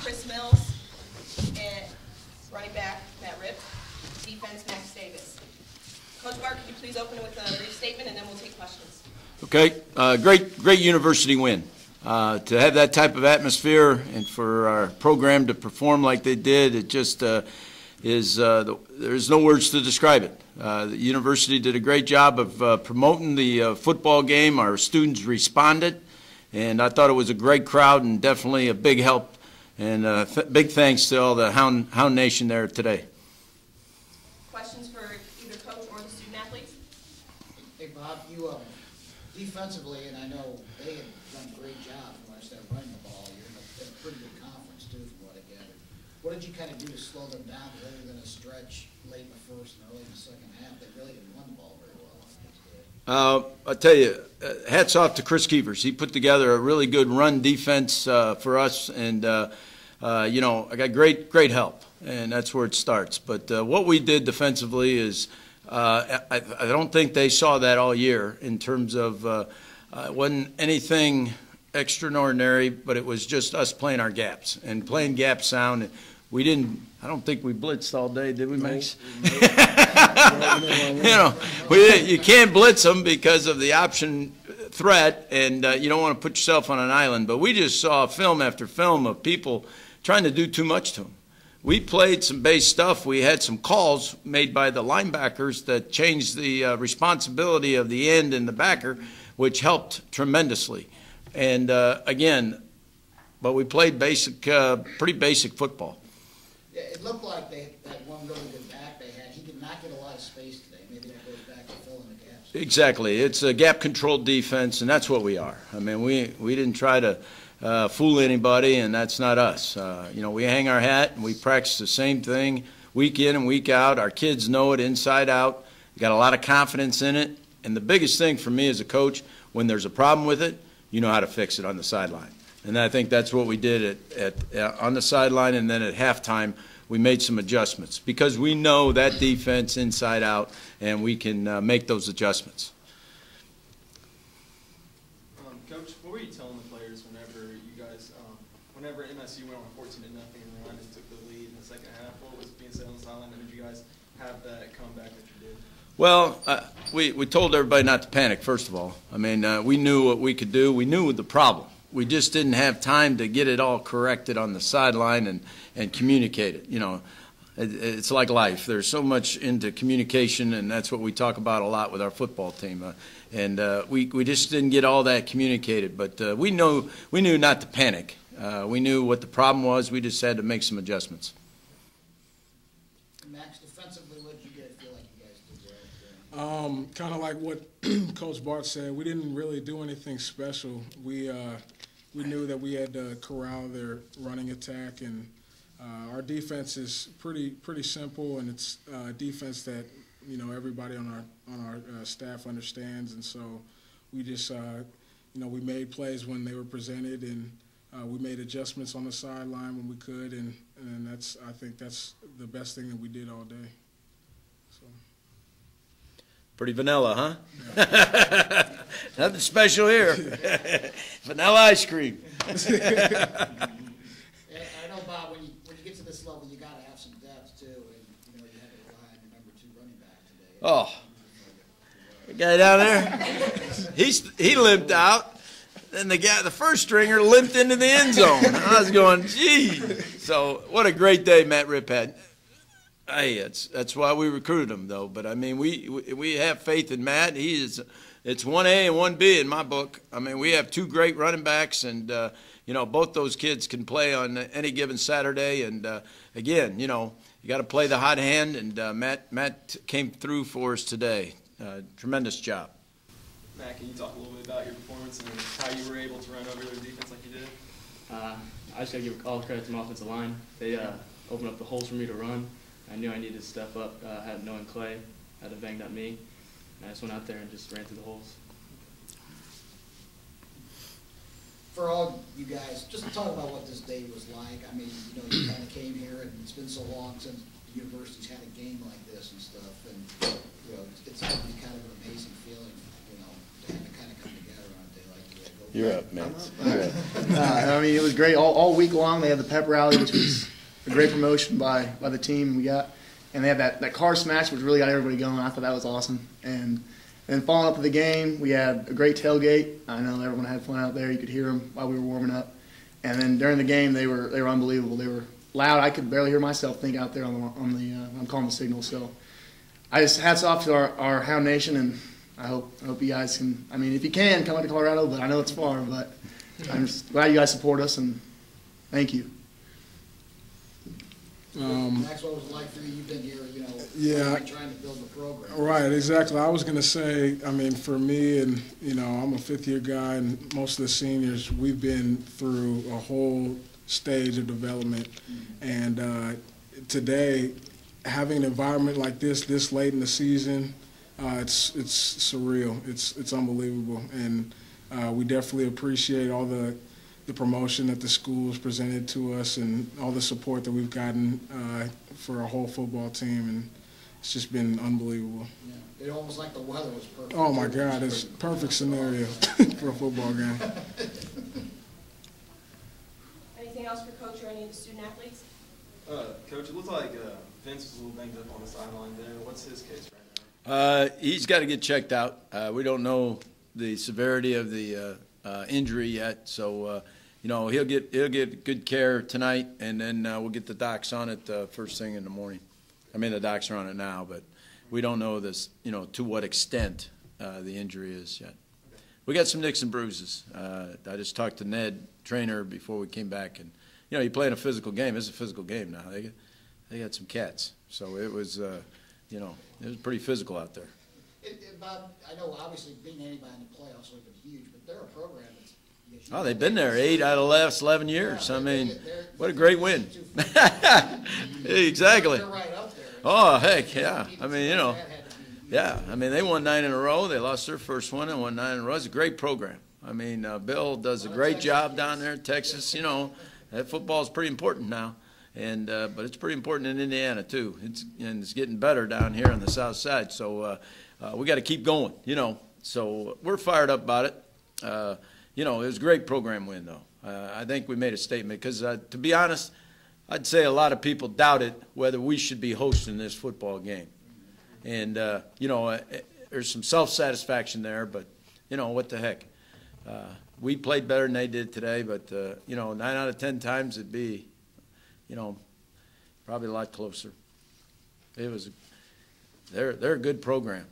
Chris Mills, and running back Matt Ripp, defense Max Davis. Coach Bart, could you please open it with a brief statement, and then we'll take questions. Okay, great university win. To have that type of atmosphere and for our program to perform like they did, it just there's no words to describe it. The university did a great job of promoting the football game. Our students responded, and I thought it was a great crowd and definitely a big help. And big thanks to all the Hound Nation there today. Questions for either coach or the student athletes? Hey Bob, you defensively, and I know they had done a great job when I started running the ball. You're in a pretty good conference too, from what I gathered. What did you kind of do to slow them down, other than a stretch late in the first and early in the second half? They really didn't run the ball very well. I tell you, hats off to Chris Keevers. He put together a really good run defense for us, and you know, I got great help, and that's where it starts. But what we did defensively is, I don't think they saw that all year in terms of it wasn't anything extraordinary, but it was just us playing our gaps and playing gap sound. We didn't. I don't think we blitzed all day, did we, Max? You know, you can't blitz them because of the option threat, and you don't want to put yourself on an island. But we just saw film after film of people trying to do too much to them. We played some base stuff. We had some calls made by the linebackers that changed the responsibility of the end and the backer, which helped tremendously. And again, but we played pretty basic football. Yeah, it looked like they had one really good back they had. He did not get a lot of space today. Maybe that goes back to filling the gaps. Exactly. It's a gap-controlled defense, and that's what we are. I mean, we didn't try to fool anybody, and that's not us. You know, we hang our hat, and we practice the same thing week in and week out. Our kids know it inside out. We got a lot of confidence in it. And the biggest thing for me as a coach, when there's a problem with it, you know how to fix it on the sideline. And I think that's what we did on the sideline, and then at halftime we made some adjustments because we know that defense inside out, and we can make those adjustments. Coach, what were you telling the players whenever you guys, whenever MSU went on a 14-0 run and took the lead in the second half? What was being said on the sideline, and did you guys have that comeback that you did? Well, we told everybody not to panic, first of all. I mean, we knew what we could do. We knew the problem. We just didn't have time to get it all corrected on the sideline and communicate it. You know, it's like life. There's so much into communication, and that's what we talk about a lot with our football team. We just didn't get all that communicated. But we knew not to panic. We knew what the problem was. We just had to make some adjustments. Max, defensively, what did you guys feel like you guys did well? Kind of like what Coach Bart said, we didn't really do anything special. We knew that we had to corral their running attack, and our defense is pretty simple, and it's a defense that everybody on our staff understands, and so we just we made plays when they were presented, and we made adjustments on the sideline when we could, and I think that's the best thing that we did all day. So. Pretty vanilla, huh? Yeah. Nothing special here. Vanilla ice cream. I know, Bob, when you get to this level, you got to have some depth, too. And, you had to rely on your #2 running back today. Oh. The guy down there, he limped out. Then the first stringer limped into the end zone. I was going, gee. So what a great day Matt Ripp had. Hey, that's why we recruited him, though. But I mean, we have faith in Matt. It's 1A and 1B in my book. I mean, we have 2 great running backs, and both those kids can play on any given Saturday. And again, you got to play the hot hand. And Matt came through for us today. Tremendous job. Matt, can you talk a little bit about your performance and how you were able to run over their defense like you did? I just got to give all the credit to my offensive line. They opened up the holes for me to run. I knew I needed to step up. Had no one Clay, had to banged up me. And I just went out there and just ran through the holes. For all you guys, just talk about what this day was like. I mean, you kind of came here, and it's been so long since the university's had a game like this and stuff. And it's got to be kind of an amazing feeling, to have to kind of come together on a day like you had, go You're up, man. I mean, it was great. All week long, they had the pep rally, which was a great promotion by the team we got. And they had that car smash, which really got everybody going. I thought that was awesome. And then following up with the game, we had a great tailgate. I know everyone had fun out there. You could hear them while we were warming up. And then during the game, they were unbelievable. They were loud. I could barely hear myself think out there on the I'm calling the signal. So I just hats off to our Hound Nation, and I hope you guys can. I mean, if you can, come out to Colorado. But I know it's far. But I'm just glad you guys support us, and thank you. Max, what was it like for you? You've been here, Yeah. trying to build the program. Right, exactly. I was going to say, I mean, for me, and, I'm a fifth-year guy, and most of the seniors, we've been through a whole stage of development. And today, having an environment like this late in the season, it's surreal. It's unbelievable. And we definitely appreciate all the promotion that the school has presented to us and all the support that we've gotten for our whole football team, and it's just been unbelievable. Yeah. It almost like the weather was perfect. Oh my God, it's a perfect scenario for a football game. Anything else for Coach or any of the student athletes? Coach, it looked like Vince was a little banged up on the sideline there. What's his case right now? He's got to get checked out. We don't know the severity of the injury yet, so he'll get good care tonight, and then we'll get the docs on it first thing in the morning. I mean, the docs are on it now, but we don't know this, to what extent the injury is yet. We got some nicks and bruises. I just talked to Ned, trainer, before we came back, and you play in a physical game. It's a physical game now. They got some cats, so it was it was pretty physical out there. Bob, I know obviously being anybody in the playoffs would have been huge, but they're a program that's. Oh, they've been there 8 out of the last 11 years. I mean, what a great win. Exactly. They're right up there. Oh, heck, yeah. I mean, yeah. I mean, they won 9 in a row. They lost their first one and won 9 in a row. It's a great program. I mean, Bill does a great job down there in Texas. That football is pretty important now. And but it's pretty important in Indiana, too. It's getting better down here on the south side. So we got to keep going, So we're fired up about it. It was a great program win, though. I think we made a statement because, to be honest, I'd say a lot of people doubted whether we should be hosting this football game. And, there's some self-satisfaction there, but, what the heck. We played better than they did today, but, 9 out of 10 times it'd be, probably a lot closer. They're a good program.